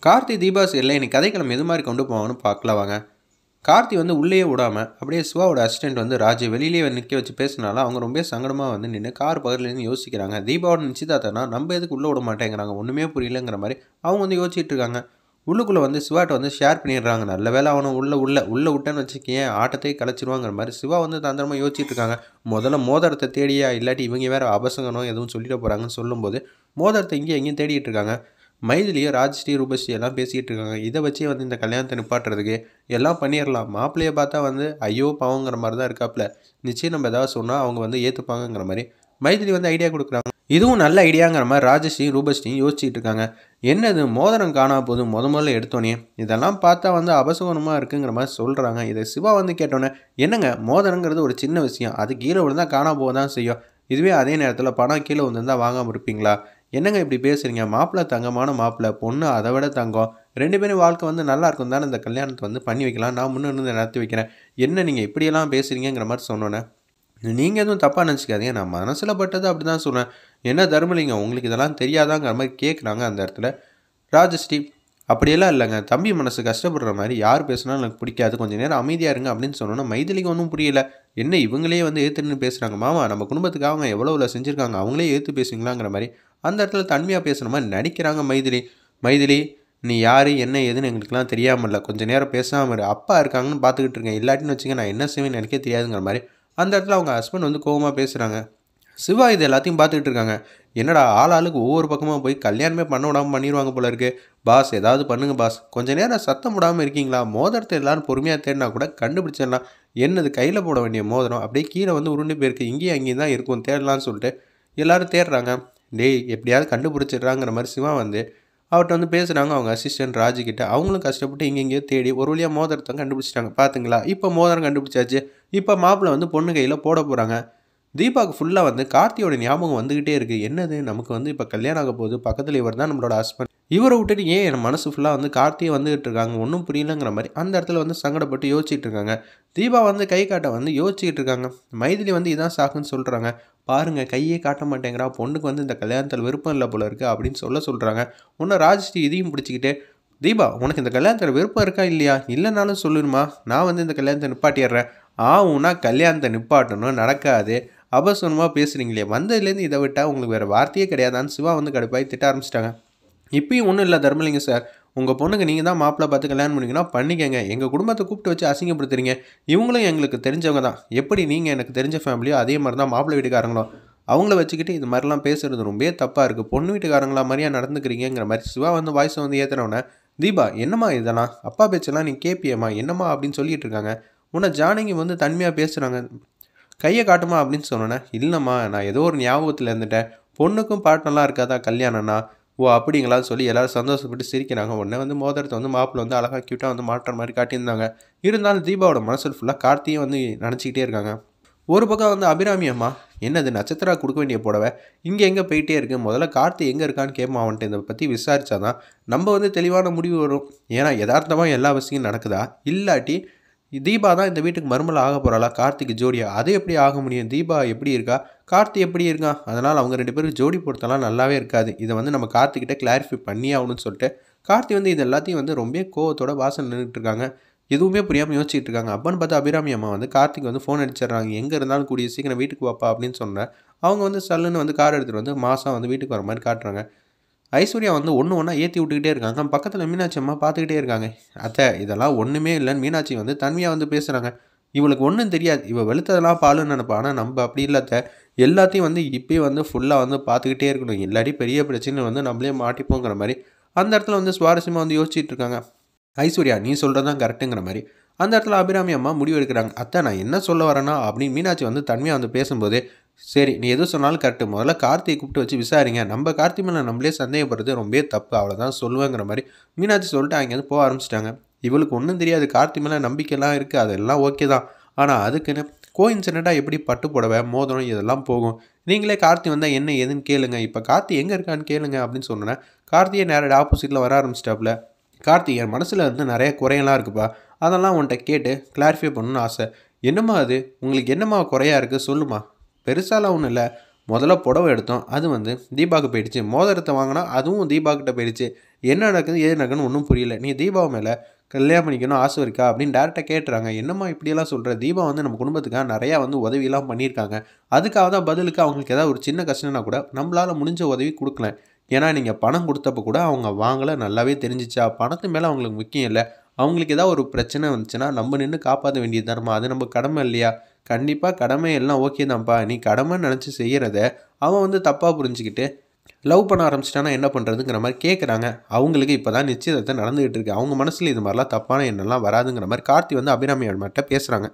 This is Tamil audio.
கார்த்தி தீபா சீரியலில் இன்னைக்கு கதைக்களம் எது மாதிரி கொண்டு போவாங்கன்னு பார்க்கலாம் வாங்க. கார்த்தி வந்து உள்ளேயே விடாமல் அப்படியே சிவாவோட அசிஸ்டன்ட் வந்து ராஜு வெளியிலேயே நிற்க வச்சு பேசினால அவங்க ரொம்ப சங்கடமாக வந்து நின்று கார் பக்கத்துலேருந்து யோசிக்கிறாங்க. தீபாவோட நிச்சயதார்த்தம்னா நம்ம எதுக்கு உள்ளே விட மாட்டேங்கிறாங்க, ஒன்றுமே புரியலங்கிற மாதிரி அவங்க வந்து யோசிச்சுட்டு இருக்காங்க. உள்ளுக்குள்ளே வந்து சிவாட்ட வந்து ஷேர் பண்ணிடுறாங்க. நல்ல வேலை அவனை உள்ளே விட்டேன்னு வச்சுக்கேன் ஆட்டத்தையே கலைச்சிருவாங்கிற மாதிரி சிவா வந்து தந்திரமாக யோசிச்சுட்டு இருக்காங்க. முதல்ல மோதிரத்தை தேடியா, இல்லாட்டி இவங்க வேறு அபசங்கனம் எதுவும் சொல்லிட போகிறாங்கன்னு சொல்லும்போது மோதிரத்தை இங்கேயும் எங்கேயும் தேடிட்டு இருக்காங்க. மைதிலியும் ராஜ்ஸ்ரீ ரூபஸ்ரீ எல்லாம் பேசிகிட்டு இருக்காங்க. இதை வச்சே வந்து இந்த கல்யாணத்தை நிப்பாட்டுறதுக்கு எல்லாம் பண்ணிடலாம். மாப்பிள்ளையை பார்த்தா வந்து ஐயோ பாவங்கிற மாதிரி தான் இருக்காப்புல. நிச்சயம் நம்ம ஏதாவது சொன்னால் அவங்க வந்து ஏற்றுப்பாங்கங்கிற மாதிரி மைதிலி வந்து ஐடியா கொடுக்குறாங்க. இதுவும் நல்ல ஐடியாங்கிற மாதிரி ராஜஸ்ரீ ரூபஸ்ரீயும் யோசிச்சுட்டு இருக்காங்க. என்னது மோதிரம் காணா போது முதல்ல எடுத்தோன்னே இதெல்லாம் பார்த்தா வந்து அபசகுணமாக இருக்குங்கிற மாதிரி சொல்கிறாங்க. இதை சிவா வந்து கேட்டோன்னே, என்னங்க மோதிரங்கிறது ஒரு சின்ன விஷயம், அது கீழே விழுந்தால் காணா போக தான் செய்யும். இதுவே அதே நேரத்தில் பணம் கீழே விழுந்தால் வாங்காமல் இருப்பீங்களா? என்னங்க இப்படி பேசுகிறீங்க? மாப்பிள்ளை தங்கமான மாப்பிள்ளை, பொண்ணு அதை விட தங்கம். 2 பேரும் வாழ்க்கை வந்து நல்லா இருக்கும் தானே, இந்த கல்யாணத்தை வந்து பண்ணி வைக்கலாம், நான் முன்னிருந்து நடத்தி வைக்கிறேன். என்ன நீங்கள் இப்படியெல்லாம் பேசுகிறீங்கிற மாதிரி சொன்னோன்னே, நீங்கள் எதுவும் தப்பாக நினச்சிக்காதீங்க, நான் மனசில் பட்டது அப்படி தான் சொன்னேன். என்ன தர்மலிங்கம் உங்களுக்கு இதெல்லாம் தெரியாதாங்கிற மாதிரி கேட்குறாங்க அந்த இடத்துல ராஜஸ்ரீ. அப்படியெல்லாம் இல்லைங்க, தம்பி மனசு கஷ்டப்படுற மாதிரி யார் பேசுனாலும் எனக்கு பிடிக்காது, கொஞ்சம் நேரம் அமைதியாக இருங்க அப்படின்னு சொன்னோன்னா மைதிலிக்கு ஒன்றும் புரியல. என்ன இவங்களே வந்து ஏற்றுன்னு பேசுகிறாங்க, மாமா நம்ம குடும்பத்துக்காக அவங்க எவ்வளோ செஞ்சுருக்காங்க, அவங்களே ஏற்று பேசுவீங்களாங்கிற மாதிரி அந்த இடத்துல தன்மையாக பேசுகிற மாதிரி நடிக்கிறாங்க மைதிலி. மைதிலி நீ யார் என்ன ஏதுன்னு எங்களுக்குலாம் தெரியாமல் இல்லை, கொஞ்சம் நேரம் பேசாமல் இரு, அப்பா இருக்காங்கன்னு பார்த்துக்கிட்டு இருக்கேன், இல்லாட்டின்னு வச்சுங்க நான் என்ன செய்வேன்னு எனக்கே தெரியாதுங்கிற மாதிரி அந்த இடத்துல அவங்க ஹஸ்பண்ட் வந்து கோவமாக பேசுகிறாங்க. சிவா இது எல்லாத்தையும் பார்த்துக்கிட்டு இருக்காங்க. என்னடா ஆளுக்கு ஒவ்வொரு பக்கமாக போய் கல்யாணமே பண்ண விடாமல் பண்ணிடுவாங்க போல இருக்கு. பாஸ் ஏதாவது பண்ணுங்க பாஸ், கொஞ்சம் நேரம் சத்தம் விடாமல் இருக்கீங்களா? மோதிரத்தை எல்லாரும் பொறுமையாக தேடினா கூட கண்டுபிடிச்சிடலாம். என்னது கையில் போட வேண்டிய மோதிரம் அப்படியே கீழே வந்து உருண்டு போயிருக்கு, இங்கேயும் அங்கேயும் தான் இருக்கும், தேடலான்னு சொல்லிட்டு எல்லாரும் தேடுறாங்க. டேய் எப்படியாவது கண்டுபிடிச்சிடுறாங்கிற மாதிரி சிவா வந்து அவர்கிட்ட வந்து பேசுகிறாங்க. அவங்க அசிஸ்டன்ட் ராஜுக்கிட்ட அவங்களும் கஷ்டப்பட்டு இங்கெங்கேயோ தேடி ஒரு வழியாக மோதிரத்தை கண்டுபிடிச்சிட்டாங்க. பார்த்துங்களா, இப்போ மோதிரம் கண்டுபிடிச்சாச்சு. இப்போ மாப்பிள்ளை வந்து பொண்ணு கையில் போட போகிறாங்க. தீபாவுக்கு ஃபுல்லாக வந்து கார்த்தியோட ஞாபகம் வந்துக்கிட்டே இருக்குது. என்னது நமக்கு வந்து இப்போ கல்யாணம் ஆக போகுது, பக்கத்தில் இவர் தான் நம்மளோட ஹஸ்பண்ட், இவரை விட்டுட்டு ஏன் என் மனசு ஃபுல்லாக வந்து கார்த்தியை வந்துகிட்டு இருக்காங்க, ஒன்றும் புரியலங்கிற மாதிரி அந்த இடத்துல வந்து சங்கடப்பட்டு யோசிச்சுட்டு இருக்காங்க. தீபா வந்து கை காட்ட வந்து யோசிச்சுட்டு இருக்காங்க. மைதிலி வந்து இதான் சாக்குன்னு சொல்கிறாங்க. பாருங்கள் கையே காட்ட மாட்டேங்கிறா, பொண்ணுக்கு வந்து இந்த கல்யாணத்தில் விருப்பம் இல்லை போல இருக்குது அப்படின்னு சொல்கிறாங்க. இன்னும் ராஜஸ்ரீ இதையும் பிடிச்சிக்கிட்டு, தீபா உனக்கு இந்த கல்யாணத்தில் விருப்பம் இருக்கா இல்லையா, இல்லைனாலும் சொல்லுமா, நான் வந்து இந்த கல்யாணத்தை நிப்பாட்டிடுறேன். ஆவுன்னா கல்யாணத்தை நிப்பாட்டணும், நடக்காது, அபசனமாக பேசுகிறீங்களே, வந்ததுலேருந்து இதை விட்டால் உங்களுக்கு வேறு வார்த்தையே கிடையாதான்னு சிவா வந்து கடுப்பாய் திட்ட ஆரம்பிச்சிட்டாங்க. இப்பயும் ஒன்றும் இல்லை தர்மலிங்கம் சார், உங்கள் பொண்ணுக்கு நீங்கள் தான் மாப்பிள்ளை பார்த்து கல்யாணம் பண்ணிங்கன்னா பண்ணிக்கங்க, எங்கள் குடும்பத்தை கூப்பிட்டு வச்சு அசிங்கப்படுத்துறீங்க, இவங்களும் எங்களுக்கு தெரிஞ்சவங்க தான், எப்படி நீங்கள் எனக்கு தெரிஞ்ச ஃபேமிலியோ அதே மாதிரி தான் மாப்பிள்ளை வீட்டுக்காரங்களும், அவங்கள வச்சுக்கிட்டு இது மாதிரிலாம் பேசுகிறது ரொம்ப தப்பாக இருக்குது, பொண்ணு வீட்டுக்காரங்களா மாதிரியா நடந்துக்கிறீங்கிற மாதிரி சிவா வந்து வாய்ஸை வந்து ஏற்றுனவுடனே, தீபா என்னம்மா இதெல்லாம் அப்பா பேச்செல்லாம் நீ கேட்பியம்மா என்னம்மா அப்படின்னு சொல்லிட்டு இருக்காங்க. உன்னை ஜானகி வந்து தன்மையாக பேசுகிறாங்க. கையை காட்டுமா அப்படின்னு சொன்னோன்னே, இல்லைம்மா நான் ஏதோ ஒரு ஞாபகத்தில் இருந்துட்டேன், பொண்ணுக்கும் பாட்டெல்லாம் இருக்காதா கல்யாணம்னா, ஓ அப்படிங்களான்னு சொல்லி எல்லோரும் சந்தோஷப்பட்டு சிரிக்கிறாங்க. உடனே வந்து மோதிரத்தை வந்து மாப்பிள்ளை வந்து அழகாக க்யூட்டாக வந்து மாட்டுற மாதிரி காட்டியிருந்தாங்க. இருந்தாலும் தீபாவோட மனசில் ஃபுல்லாக கார்த்தியும் வந்து நினச்சிக்கிட்டே இருக்காங்க. ஒரு பக்கம் வந்து அபிராமி அம்மா, என்னது நட்சத்திரா கொடுக்க வேண்டிய புடவை இங்கே எங்கே போயிட்டே இருக்குது, முதல்ல கார்த்தி எங்கே இருக்கான்னு கேட்போம், அவன்ட்டு இதை பற்றி விசாரிச்சாதான் நம்ம வந்து தெளிவான முடிவு வரும். ஏன்னா யதார்த்தமாக எல்லா விஷயம் நடக்குதா, இல்லாட்டி தீபா தான் இந்த வீட்டுக்கு மருமலை ஆக போகிறாளா கார்த்திக்கு ஜோடியா, அது எப்படி ஆக முடியும், தீபா எப்படி இருக்கா, கார்த்தி எப்படி இருக்கான், அதனால் அவங்க 2 பேருக்கு ஜோடி பொறுத்தலாம் நல்லாவே இருக்காது, இதை வந்து நம்ம கார்த்திகிட்ட கிளாரிஃபை பண்ணி ஆகணும்னு சொல்லிட்டு கார்த்தி வந்து இது எல்லாத்தையும் வந்து ரொம்ப கோவத்தோட வாசல் நின்றுட்டு இருக்காங்க. எதுவுமே புரியாமல் யோசிச்சுட்டு இருக்காங்க. அப்பன்னு பார்த்தா அபிராமி அம்மா வந்து கார்த்திக் வந்து ஃபோன் அடிச்சிடுறாங்க. எங்கே இருந்தாலும் கூடிய சீக்கிரம் வீட்டுக்கு வாப்பா அப்படின்னு சொன்னேன். அவங்க வந்து சல்லுன்னு வந்து கார் எடுத்துகிட்டு வந்து மாதம் வந்து வீட்டுக்கு வர மாதிரி காட்டுறாங்க. ஐஸ்வர்யா வந்து ஒன்று ஒன்றா ஏற்றி விட்டுக்கிட்டே இருக்காங்க. பக்கத்தில் மீனாட்சி அம்மா பார்த்துக்கிட்டே இருக்காங்க. அத்தை இதெல்லாம் ஒன்றுமே இல்லைன்னு மீனாட்சி வந்து தன்மையாக வந்து பேசுகிறாங்க. இவளுக்கு ஒன்றும் தெரியாது, இவள் வெளுத்ததெல்லாம் பாலுன்னு நினைப்பா, ஆனால் நம்ம அப்படி இல்லாத எல்லாத்தையும் வந்து இப்போயே வந்து ஃபுல்லாக வந்து பார்த்துக்கிட்டே இருக்கணும், இல்லாட்டி பெரிய பிரச்சனை வந்து நம்மளே மாட்டிப்போங்கிற மாதிரி அந்த இடத்துல வந்து சுவாரஸ்யமாக வந்து யோசிச்சுட்டு இருக்காங்க. ஐஸ்வர்யா நீ சொல்கிறது தான் கரெக்டுங்கிற மாதிரி அந்த இடத்துல அபிராமி அம்மா முடிவு எடுக்கிறாங்க. அத்தை நான் என்ன சொல்ல வரேன்னா அப்படின்னு மீனாட்சி வந்து தன்மையாக வந்து பேசும்போது, சரி நீ எது சொன்னாலும் கரெக்டு, முதல்ல கார்த்தியை கூப்பிட்டு வச்சு விசாரிங்க, நம்ம கார்த்தி மேலே நம்மளே சந்தேகப்படுறது ரொம்ப தப்பு, அவ்வளோதான் சொல்லுவேங்கிற மாதிரி மீனாட்சி சொல்லிட்டு அங்கேருந்து போக ஆரம்பிச்சிட்டாங்க. இவளுக்கு ஒன்றும் தெரியாது, கார்த்தி மேலே நம்பிக்கைலாம் இருக்குது, அதெல்லாம் ஓகே தான், ஆனால் அதுக்குன்னு கோஇன்சிடெண்ட்டாக எப்படி பட்டு புடவை மோதிரம் இதெல்லாம் போகும், நீங்களே கார்த்தி வந்தால் என்ன ஏதுன்னு கேளுங்க, இப்போ கார்த்தி எங்கே இருக்கான்னு கேளுங்க அப்படின்னு சொன்னேன். கார்த்தியை நேரடி ஆப்போசிட்டில் வர ஆரம்பிச்சிட்டாப்புல. கார்த்தி என் மனசில் வந்து நிறைய குறையெல்லாம் இருக்குப்பா, அதெல்லாம் உன்கிட்ட கேட்டு கிளாரிஃபை பண்ணணும்னு ஆசை. என்னம்மா அது உங்களுக்கு என்னம்மா குறையா இருக்குது சொல்லுமா, பெருசாலாம் ஒன்றும் இல்லை, முதல்ல புடவை எடுத்தோம், அது வந்து தீபாவுக்கு போயிடுச்சு. மோதிரத்த வாங்குனா, அதுவும் தீபா கிட்ட போயிடுச்சு. என்ன நடக்குது, ஏது நடக்குதுன்னு ஒண்ணும் புரியல. நீ தீபாவ மேல கல்யாணம் பண்ணிக்கணும் ஆசை இருக்கா? அப்படின்னு டைரக்ட்டா கேட்டுறாங்க. என்னம்மா இப்படியெல்லாம் சொல்ற? தீபா வந்து நம்ம குடும்பத்துக்காக நெறையா வந்து உதவிலாம் பண்ணியிருக்காங்க. அதுக்காக தான் பதிலுக்கு அவங்களுக்கு ஏதாவது ஒரு சின்ன கஷ்டம்னா கூட, நம்மளால முடிஞ்ச உதவி குடுக்கலாம். ஏன்னா, நீங்க பணம் குடுத்தப்ப கூட அவங்க வாங்கல நல்லாவே தெரிஞ்சுச்சா? பணத்து மேல அவங்களுக்கு முக்கியம் இல்ல. அவங்களுக்கு ஏதாவது ஒரு பிரச்சனை வந்துச்சுன்னா, நம்ம நின்னு காப்பாத்த வேண்டியது தானம்மா. அது நம்ம கடமை இல்லையா? கண்டிப்பா கடமை எல்லாம் ஓகே தான்ப்பா. நீ கடமைன்னு நெனச்சு செய்யறத, அவன் வந்து தப்பா புரிஞ்சுகிட்டு, லவ் பண்ண ஆரம்பிச்சுட்டான்னா என்ன பண்றதுங்கிற மாரி கேட்குறாங்க. அவங்களுக்கு இப்ப தான் நிச்சயதார்த்தம் நடந்துகிட்டு இருக்கு. அவங்க மனசுல இது மாரிலாம் தப்பான எண்ணம்லாம் வராதுங்கிற மாரி கார்த்தி வந்து அபிராமி அம்மாட்ட பேசுறாங்க.